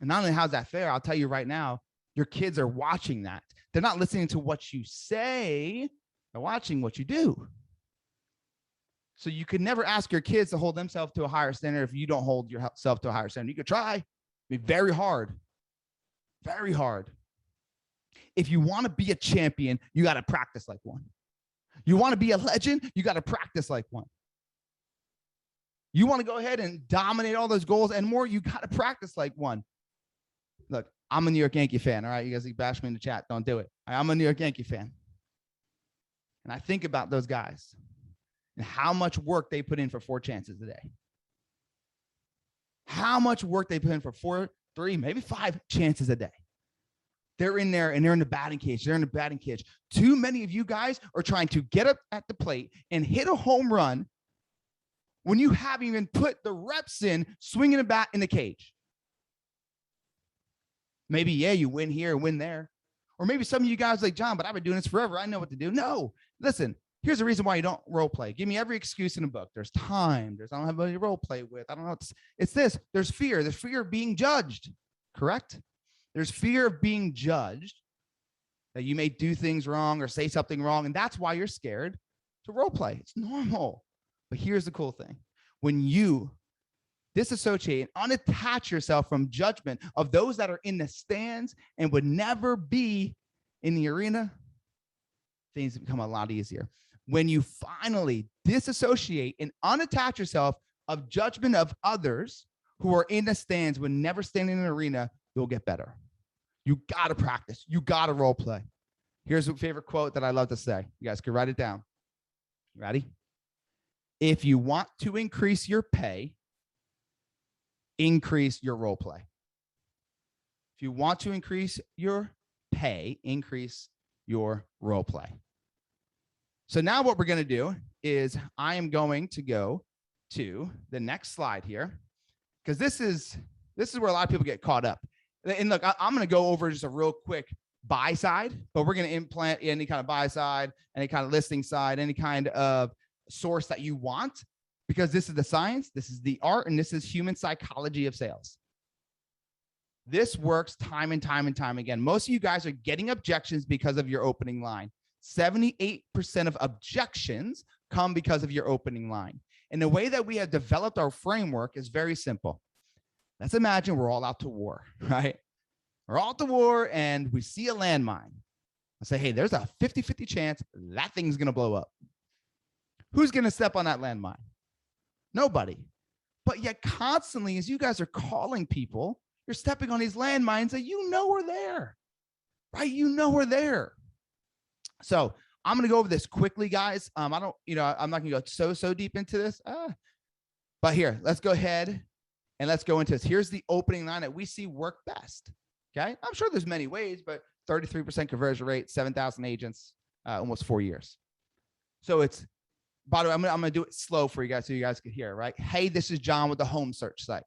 And not only how's that fair, I'll tell you right now, your kids are watching that. They're not listening to what you say, they're watching what you do. So you could never ask your kids to hold themselves to a higher standard if you don't hold yourself to a higher standard. You could try. It'd be very hard. Very hard. If you want to be a champion, you got to practice like one. You want to be a legend, you got to practice like one. You want to go ahead and dominate all those goals and more, you got to practice like one. Look, I'm a New York Yankee fan, all right? You guys can bash me in the chat. Don't do it. I'm a New York Yankee fan. And I think about those guys and how much work they put in for 4 chances a day. How much work they put in for 4, 3, maybe 5 chances a day. They're in there and they're in the batting cage. They're in the batting cage. Too many of you guys are trying to get up at the plate and hit a home run when you haven't even put the reps in swinging a bat in the cage. Maybe, yeah, you win here, win there. Or maybe some of you guys like, John, but I've been doing this forever. I know what to do. No, listen, here's the reason why you don't role play. Give me every excuse in the book. There's time. I don't have any role play with. I don't know. It's this. There's fear. There's fear of being judged. Correct? There's fear of being judged, that you may do things wrong or say something wrong. And that's why you're scared to role play. It's normal. But here's the cool thing. When you disassociate and unattach yourself from judgment of those that are in the stands and would never be in the arena, things become a lot easier. When you finally disassociate and unattach yourself of judgment of others who are in the stands when never standing in an arena, you'll get better. You got to practice. You got to role play. Here's a favorite quote that I love to say. You guys can write it down. Ready? If you want to increase your pay, increase your role play. If you want to increase your pay, increase your role play. So now what we're going to do is I am going to go to the next slide here, because this is where a lot of people get caught up. And look, I'm going to go over just a real quick buy side, but we're going to implant any kind of buy side, any kind of listing side, any kind of source that you want, because this is the science, this is the art, and this is human psychology of sales. This works time and time and time again. Most of you guys are getting objections because of your opening line. 78% of objections come because of your opening line. And the way that we have developed our framework is very simple. Let's imagine we're all out to war, right? We're all out to war and we see a landmine. I say, hey, there's a 50-50 chance that thing's going to blow up. Who's going to step on that landmine? Nobody. But yet constantly, as you guys are calling people, you're stepping on these landmines that you know are there, right? You know are there. So I'm going to go over this quickly, guys. I'm not going to go so deep into this. But here, let's go ahead and let's go into this. Here's the opening line that we see work best. Okay. I'm sure there's many ways, but 33% conversion rate, 7,000 agents, almost 4 years. So it's, by the way, I'm going to do it slow for you guys so you guys can hear, right? Hey, this is John with the home search site.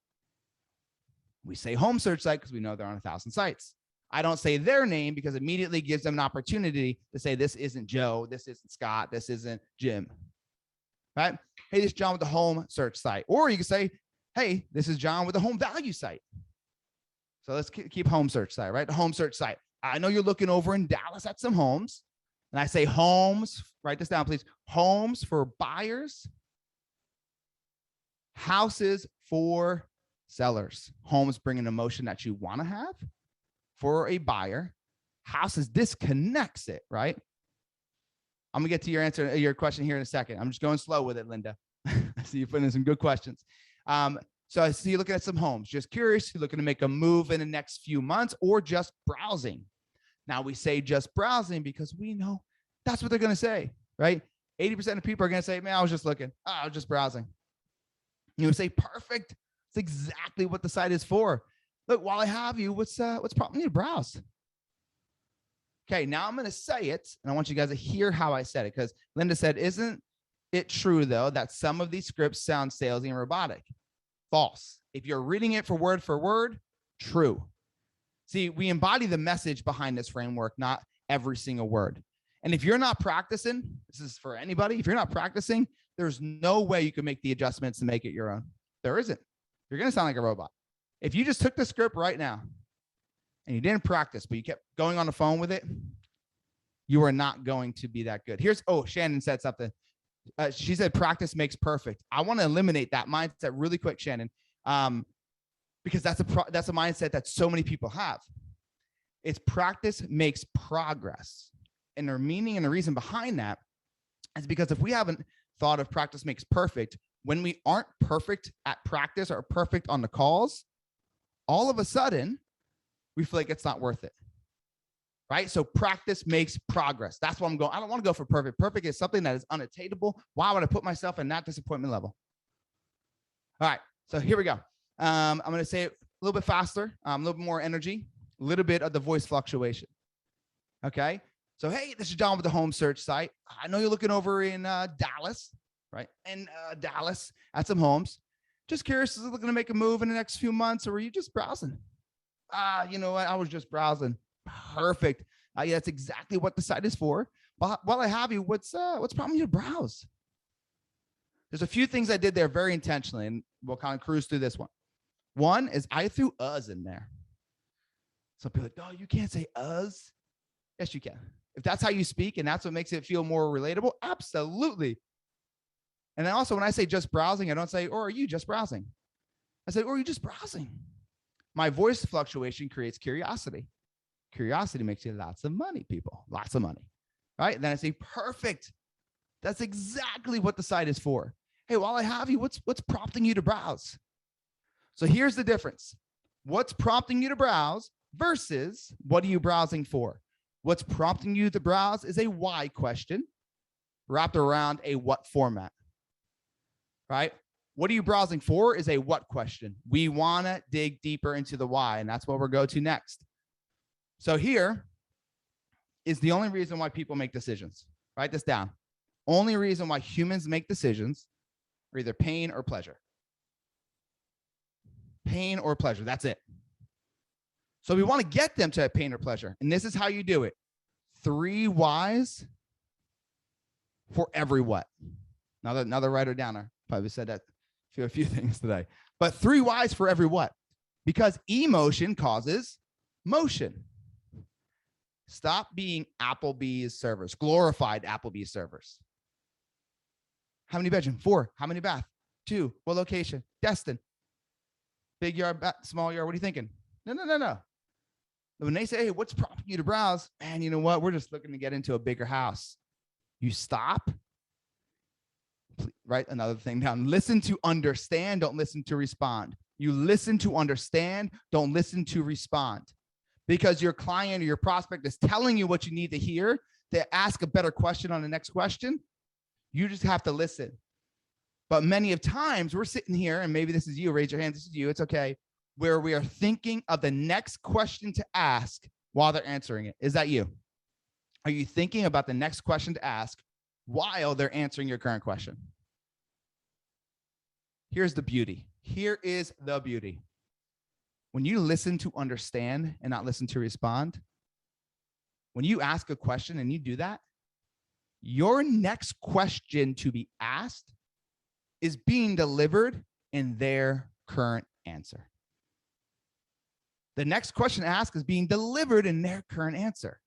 We say home search site because we know they're on 1,000 sites. I don't say their name because it immediately gives them an opportunity to say, this isn't Joe, this isn't Scott, this isn't Jim, right? Hey, this is John with the home search site. Or you can say, hey, this is John with the home value site. So let's keep home search site, right? The home search site. I know you're looking over in Dallas at some homes. And I say homes, write this down, please. Homes for buyers, houses for sellers. Homes bring an emotion that you want to have for a buyer. Houses disconnects it, right? I'm gonna get to your answer, your question here in a second. I'm just going slow with it, Linda. I see you putting in some good questions. So I see you looking at some homes, just curious, you're looking to make a move in the next few months or just browsing. Now we say just browsing because we know that's what they're going to say, right? 80% of people are going to say, man, I was just looking. Oh, I was just browsing. You would say, perfect. It's exactly what the site is for. Look, while I have you, what's prompting you to browse? Okay, now I'm going to say it, and I want you guys to hear how I said it, because Linda said, isn't it true, though, that some of these scripts sound salesy and robotic? False. If you're reading it for word, true. See, we embody the message behind this framework, not every single word. And if you're not practicing, this is for anybody, if you're not practicing, there's no way you can make the adjustments to make it your own. There isn't. You're going to sound like a robot. If you just took the script right now and you didn't practice, but you kept going on the phone with it, you are not going to be that good. Shannon said something. She said, practice makes perfect. I want to eliminate that mindset really quick, Shannon, because that's a mindset that so many people have. It's practice makes progress. And their meaning and the reason behind that is because if we haven't thought of practice makes perfect, when we aren't perfect at practice or perfect on the calls, all of a sudden we feel like it's not worth it. Right? So practice makes progress. That's what I'm going. I don't want to go for perfect. Perfect is something that is unattainable. Why would I put myself in that disappointment level? All right. So here we go. I'm going to say it a little bit faster, a little bit more energy, a little bit of the voice fluctuation. Okay. So, hey, this is John with the home search site. I know you're looking over in Dallas, right? In Dallas at some homes. Just curious, is it looking to make a move in the next few months, or were you just browsing? You know what? I was just browsing. Perfect. Yeah, that's exactly what the site is for. But while I have you, what's prompting you to browse? There's a few things I did there very intentionally, and we'll kind of cruise through this one. One is I threw us in there. Some people are like, oh, you can't say us. Yes, you can. If that's how you speak and that's what makes it feel more relatable, absolutely. And then also when I say just browsing, I don't say, or are you just browsing? I say, or are you just browsing? My voice fluctuation creates curiosity. Curiosity makes you lots of money, people, lots of money, right? And then I say, perfect. That's exactly what the site is for. Hey, while I have you, what's prompting you to browse? So here's the difference. What's prompting you to browse versus what are you browsing for? What's prompting you to browse is a why question wrapped around a what format, right? What are you browsing for is a what question. We want to dig deeper into the why, and that's what we'll go to next. So here is the only reason why people make decisions. Write this down. Only reason why humans make decisions are either pain or pleasure. Pain or pleasure, that's it. So we want to get them to pain or pleasure. And this is how you do it. 3 whys for every what. Another writer downer. Probably said that a few things today. But 3 whys for every what. Because emotion causes motion. Stop being Applebee's servers, glorified Applebee's servers. How many bedroom? 4. How many bath? 2. What location? Destin. Big yard, small yard. What are you thinking? No. When they say, hey, what's prompting you to browse? Man, you know what? We're just looking to get into a bigger house. You stop. Write another thing down. Listen to understand. Don't listen to respond. You listen to understand. Don't listen to respond. Because your client or your prospect is telling you what you need to hear to ask a better question on the next question. You just have to listen. But many of times we're sitting here, and maybe this is you, raise your hand, this is you, it's okay, where we are thinking of the next question to ask while they're answering it. Is that you? Are you thinking about the next question to ask while they're answering your current question? Here's the beauty. Here is the beauty. When you listen to understand and not listen to respond, when you ask a question and you do that, your next question to be asked is being delivered in their current answer. The next question asked is being delivered in their current answer.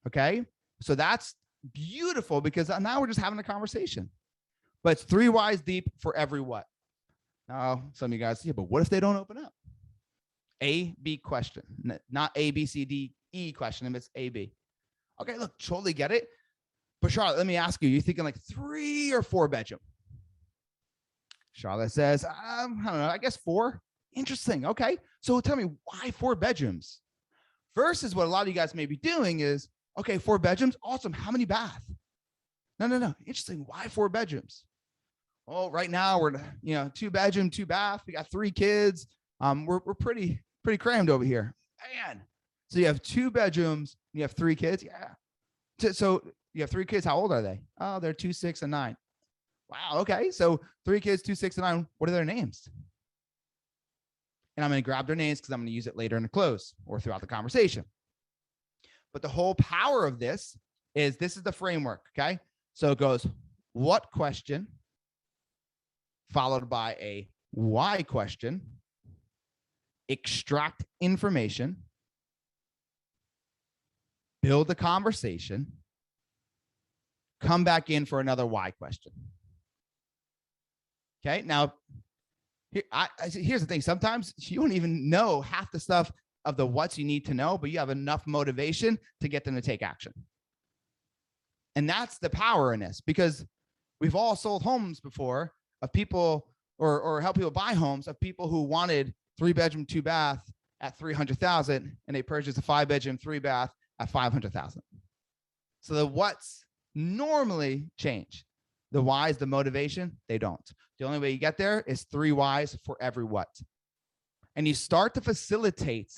Okay? So that's beautiful because now we're just having a conversation. But it's 3 whys deep for every what. Now, some of you guys, yeah, but what if they don't open up? A, B question, not A, B, C, D, E question. It's A, B. Okay, look, totally get it. But Charlotte, let me ask you, you're thinking like 3 or 4 bedroom? Charlotte says, I don't know, I guess 4. Interesting. Okay. So tell me, why 4 bedrooms? Versus what a lot of you guys may be doing is, okay, 4 bedrooms. Awesome. How many bath? No. Interesting. Why 4 bedrooms? Well, right now we're, 2 bedroom, 2 bath. We got 3 kids. We're pretty crammed over here. Man. So you have 2 bedrooms, you have 3 kids. Yeah. So you have 3 kids. How old are they? Oh, they're 2, 6, and 9. Wow. Okay. So 3 kids, 2, 6, and 9. What are their names? And I'm going to grab their names because I'm going to use it later in the close or throughout the conversation. But the whole power of this is the framework. Okay. So it goes, what question, followed by a why question, extract information, build a conversation, come back in for another why question. Okay. Now, here's the thing. Sometimes you don't even know half the stuff of the what's you need to know, but you have enough motivation to get them to take action. And that's the power in this, because we've all sold homes before of people or help people buy homes of people who wanted 3 bedroom, 2 bath at 300,000 and they purchased a 5 bedroom, 3 bath at 500,000. So the what's normally change. The whys, the motivation, they don't. The only way you get there is 3 whys for every what. And you start to facilitate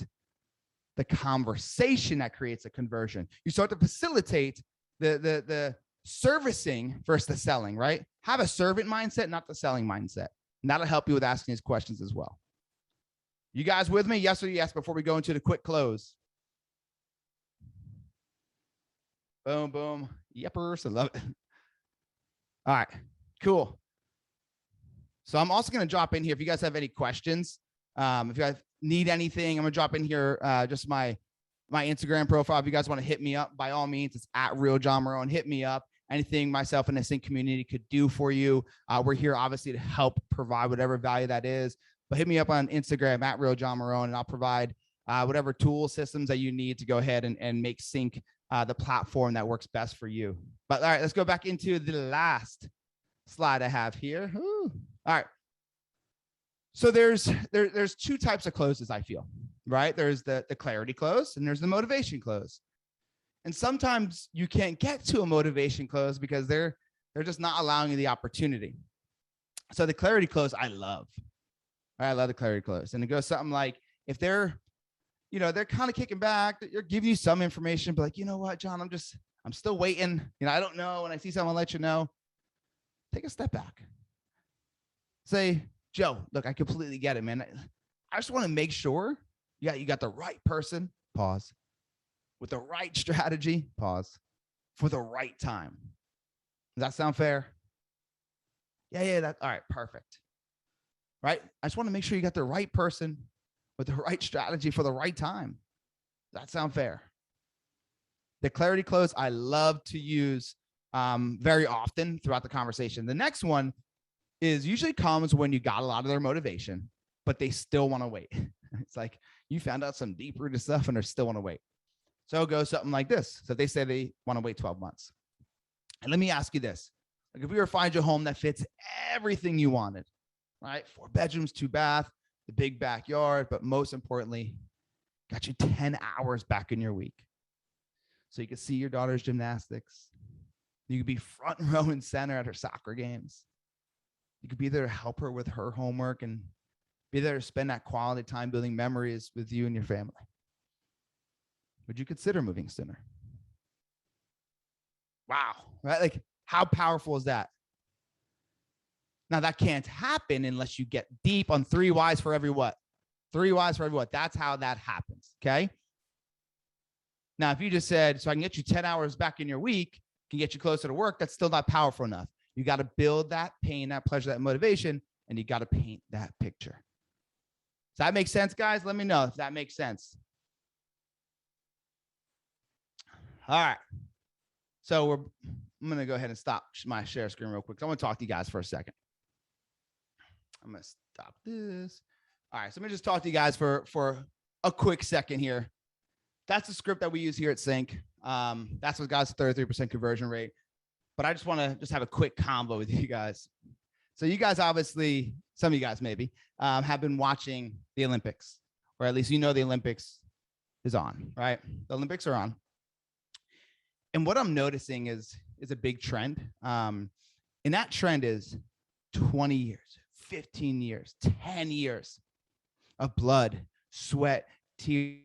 the conversation that creates a conversion. You start to facilitate the servicing versus the selling, right? Have a servant mindset, not the selling mindset. And that'll help you with asking these questions as well. You guys with me? Yes or yes before we go into the quick close? Boom, boom. Yepers. I love it. All right, cool. So I'm also going to drop in here if you guys have any questions. If you guys need anything, I'm going to drop in here just my Instagram profile. If you guys want to hit me up, by all means, it's at Real John Marone. Hit me up. Anything myself and the CINC community could do for you. We're here obviously to help provide whatever value that is. But hit me up on Instagram at Real John Marone, and I'll provide whatever tool systems that you need to go ahead and make CINC the platform that works best for you. But all right, let's go back into the last slide I have here. Ooh. All right. So there's 2 types of closes, I feel, right? There's the clarity close and there's the motivation close. And sometimes you can't get to a motivation close because they're just not allowing you the opportunity. So the clarity close, I love. I love the clarity close. And it goes something like, if they're kind of kicking back, they're giving you some information, but like, you know what, John, I'm still waiting. I don't know. When I see someone, I'll let you know. Take a step back. Say, Joe, look, I completely get it, man. I just want to make sure you got the right person, pause, with the right strategy, pause, for the right time. Does that sound fair? Yeah, all right, perfect. Right? I just want to make sure you got the right person with the right strategy for the right time. Does that sound fair? The clarity close, I love to use very often throughout the conversation. The next one is usually comes when you got a lot of their motivation, but they still want to wait. It's like you found out some deep rooted stuff and they still want to wait. So it goes something like this. So they say they want to wait 12 months. And let me ask you this. Like if we were to find you a home that fits everything you wanted, right? 4 bedrooms, 2 bath, the big backyard, but most importantly, got you 10 hours back in your week. So you could see your daughter's gymnastics. You could be front row and center at her soccer games. You could be there to help her with her homework and be there to spend that quality time building memories with you and your family. Would you consider moving sooner? Wow, right? Like how powerful is that? Now that can't happen unless you get deep on 3 whys for every what? 3 whys for every what? That's how that happens, okay? Now, if you just said, so I can get you 10 hours back in your week, can get you closer to work, that's still not powerful enough. You got to build that pain, that pleasure, that motivation, and you got to paint that picture. Does that make sense, guys? Let me know if that makes sense. All right. So I'm going to go ahead and stop my share screen real quick. I want to talk to you guys for a second. I'm going to stop this. All right. So let me just talk to you guys for a quick second here. That's the script that we use here at CINC. That's what got us 33% conversion rate. But I just want to have a quick combo with you guys. So you guys obviously, some of you guys maybe, have been watching the Olympics, or at least you know the Olympics is on, right? The Olympics are on. And what I'm noticing is a big trend. And that trend is 20 years, 15 years, 10 years of blood, sweat, tears.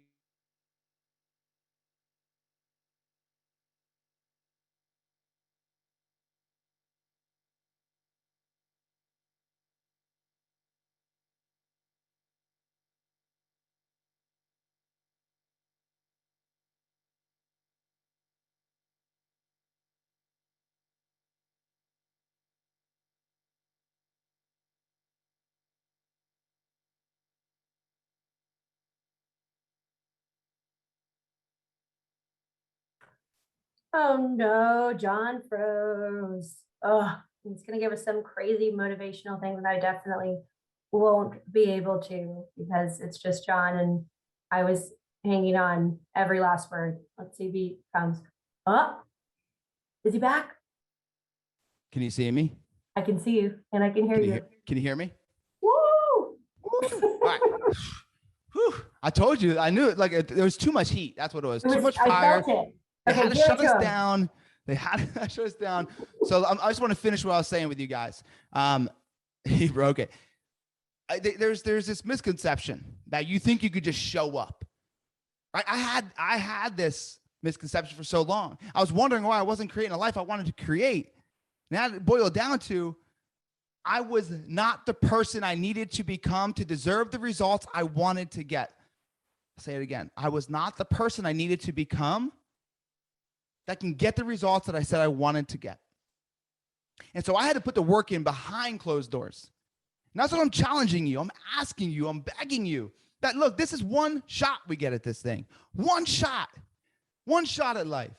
Oh no, John froze. Oh, he's gonna give us some crazy motivational thing that I definitely won't be able to because it's just John and I was hanging on every last word. Let's see if he comes. Oh, is he back? Can you see me? I can see you and I can hear you. Can you hear me? Woo! All right. Whew. I told you, I knew it. Like there was too much heat. That's what it was. Too much I fire. felt it. They Okay, had to give it shut to us him. down. They had to shut us down. So I just want to finish what I was saying with you guys. He broke it. There's this misconception that you think you could just show up. Right? I had this misconception for so long. I was wondering why I wasn't creating a life I wanted to create. Now it boiled down to I was not the person I needed to become to deserve the results I wanted to get. I'll say it again. I was not the person I needed to become that can get the results that I said I wanted to get. And so I had to put the work in behind closed doors. And that's what I'm challenging you. I'm asking you, I'm begging you that, look, this is one shot we get at this thing. One shot at life.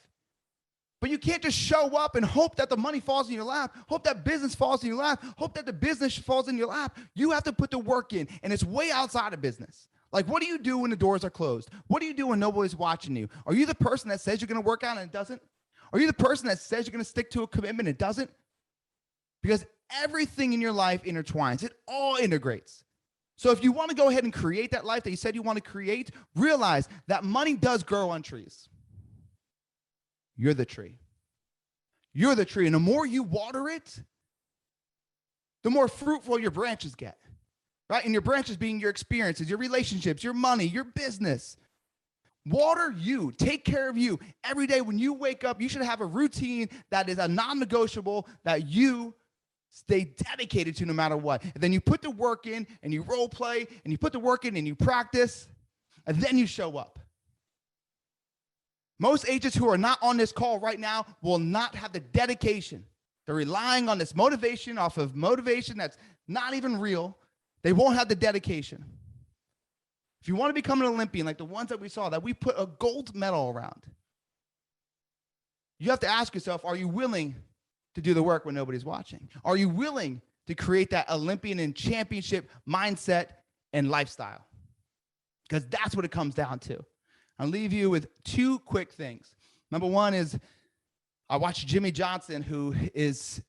But you can't just show up and hope that the money falls in your lap, hope that business falls in your lap, hope that the business falls in your lap. You have to put the work in, and it's way outside of business. Like, what do you do when the doors are closed? What do you do when nobody's watching you? Are you the person that says you're going to work out and it doesn't? Are you the person that says you're going to stick to a commitment and it doesn't? Because everything in your life intertwines. It all integrates. So if you want to go ahead and create that life that you said you want to create, realize that money does grow on trees. You're the tree. You're the tree. And the more you water it, the more fruitful your branches get. Right? And your branches being your experiences, your relationships, your money, your business. Water you. Take care of you. Every day when you wake up, you should have a routine that is a non-negotiable that you stay dedicated to no matter what. And then you put the work in and you role play and you put the work in and you practice and then you show up. Most agents who are not on this call right now will not have the dedication. They're relying on this motivation off of motivation that's not even real. They won't have the dedication. If you want to become an Olympian, like the ones that we saw, that we put a gold medal around, you have to ask yourself, are you willing to do the work when nobody's watching? Are you willing to create that Olympian and championship mindset and lifestyle? Because that's what it comes down to. I'll leave you with two quick things. Number one is I watched Jimmy Johnson, who is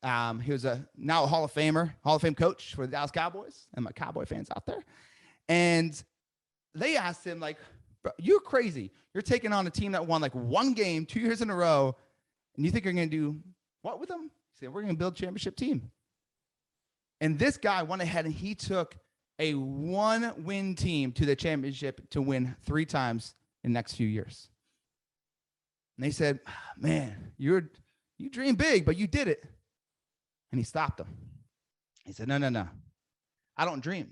he was now a Hall of Fame coach for the Dallas Cowboys, and my Cowboy fans out there. And they asked him, like, bro, you're crazy. You're taking on a team that won like one game 2 years in a row, and you think you're going to do what with them? He said, we're going to build a championship team. And this guy went ahead and he took a one-win team to the championship to win 3 times in the next few years. And they said, man, you dream big, but you did it. And he stopped them. He said, no. I don't dream.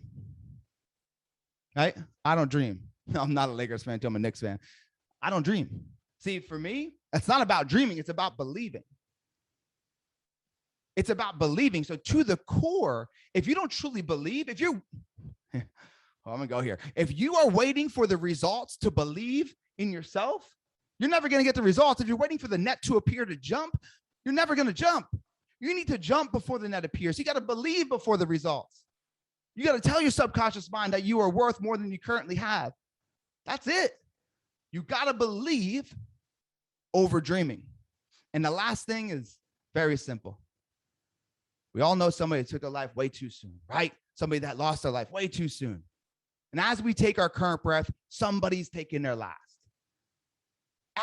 Right? I don't dream. I'm not a Lakers fan, too. I'm a Knicks fan. I don't dream. See, for me, it's not about dreaming. It's about believing. It's about believing. So to the core, if you don't truly believe, if you're, well, I'm going to go here. If you are waiting for the results to believe in yourself, you're never going to get the results. If you're waiting for the net to appear to jump, you're never going to jump. You need to jump before the net appears. You got to believe before the results. You got to tell your subconscious mind that you are worth more than you currently have. That's it. You got to believe over dreaming. And the last thing is very simple. We all know somebody that took their life way too soon, right? Somebody that lost their life way too soon. And as we take our current breath, somebody's taking their last.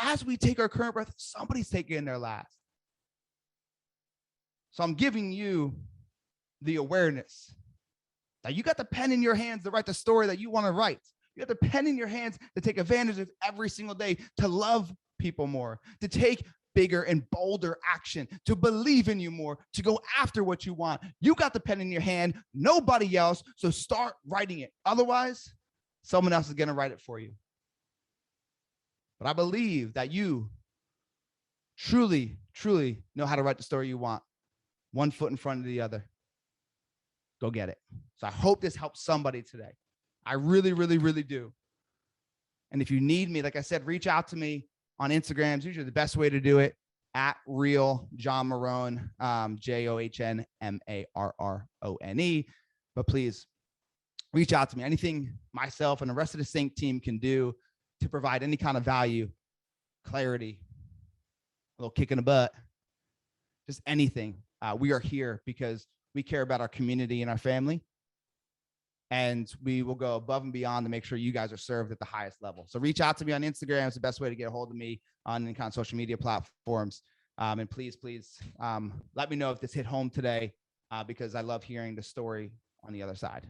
As we take our current breath, somebody's taking their last. So I'm giving you the awareness that you got the pen in your hands to write the story that you want to write. You got the pen in your hands to take advantage of every single day, to love people more, to take bigger and bolder action, to believe in you more, to go after what you want. You got the pen in your hand, nobody else. So start writing it. Otherwise, someone else is going to write it for you. But I believe that you truly, truly know how to write the story you want. One foot in front of the other. Go get it. So I hope this helps somebody today. I really, really, really do. And if you need me, like I said, reach out to me on Instagram. It's usually the best way to do it, at Real John Marrone, JohnMarrone. But please reach out to me. Anything myself and the rest of the CINC team can do to provide any kind of value, clarity, a little kick in the butt, just anything. We are here because we care about our community and our family. And we will go above and beyond to make sure you guys are served at the highest level. So reach out to me on Instagram. It's the best way to get a hold of me on any kind of social media platforms. And please, let me know if this hit home today, because I love hearing the story on the other side.